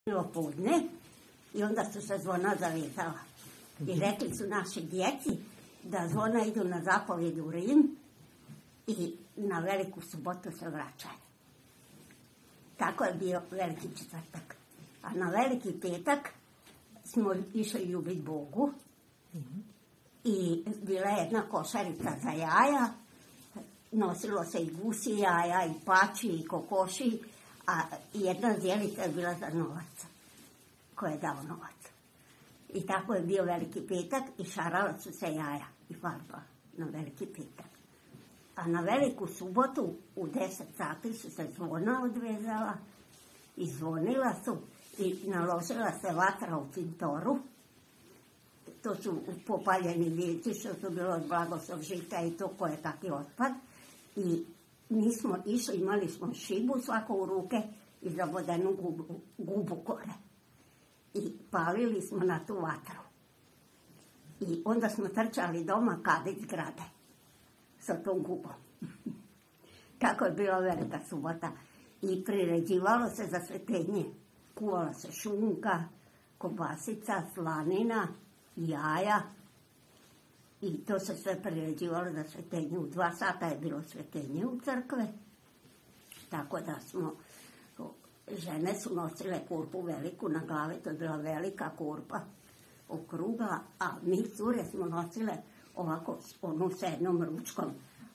bilo podne i onda su se zvona zavezala. I rekli su naši djeci da zvona idu na zapovjed u Rim i na Veliku subotu se vraćaju. Tako je bio Veliki četvrtak. A na Veliki petak smo išli ljubiti Bogu i bila je jedna košarica za jaja. Nosilo se i gusi jaja, i pači, i kokoši, a jedna zdjelica je bila za novac, ko je dao novac. I tako je bio Veliki petak i šarala su se jaja i farba na Veliki petak. A na Veliku subotu u 10 sati su se zvona odvezala i zvonila su i naložila se vatra u cintoru. To su popaljeni vijeći što su bilo od blagoslov žita i to koje taki otpad. I mi smo išli, imali smo šibu svako u ruke i zavodenu gubu gore. I palili smo na tu vatru. I onda smo trčali doma kadit zgrade sa tom gubom. Kako je bila Velika subota. I priređivalo se za svetenje. Kuvala se šunka, kobasica, slanina, jaja. I to se sve priređivalo za svetenje. U 2 sata je bilo svetenje u crkve. Tako da smo, žene su nosile kurpu veliku na glavi, to je bila velika kurpa okrugla, a mi cure smo nosile ovako onu sa jednom ručkom,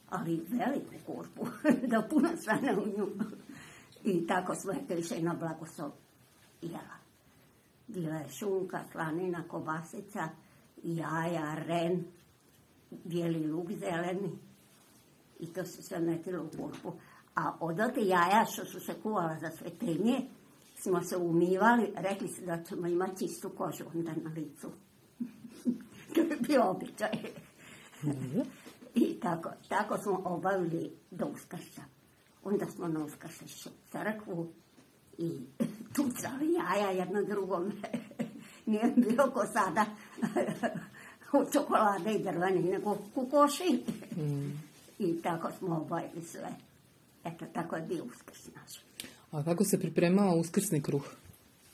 ali veliku kurpu, da puno svane u nju. I tako smo je išli na blagoslov jela. Bila je šunka, slanina, kobasica, jaja, ren, bijeli luk zeleni i to se sve metilo u kurpu. A od te jaja što su se kuvala za svetenje smo se umivali, rekli se da ćemo imati čistu kožu onda na licu. To je bio običaj. I tako smo obavili do Uskrsa. Onda smo na Uskrs išli u crkvu i tucali jaja jedno drugome. Nije bilo ko sada od čokolade i drvene, nego kukoši. I tako smo obavili sve. Eto, tako je bio Uskrs naš. A kako se pripremao uskrsni kruh?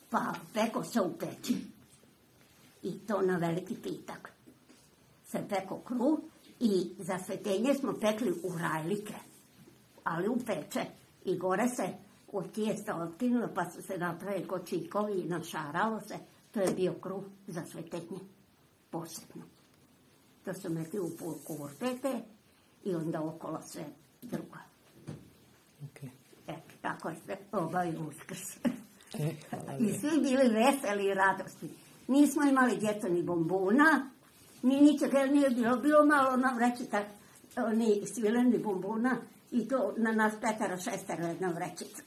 Pa, peko se u peći. I to na Veliki petak. Se peko kruh i za svetenje smo pekli u rajlike. Ali u peče. I gore se od tijesta otkinulo, pa su se napravili kočikovi i našaralo se. To je bio kruh za svetenje. Posebno. To su metli u kurpete i onda okolo sve drugo. Okay. Eto, tako je sve obavio Uskrs. I svi bili veseli i radosti. Nismo imali djeco ni bombona, ni ničega nije bilo. Bilo malo na vrećica, ni svileni bombona i to na nas 5-6 jedna vrećica.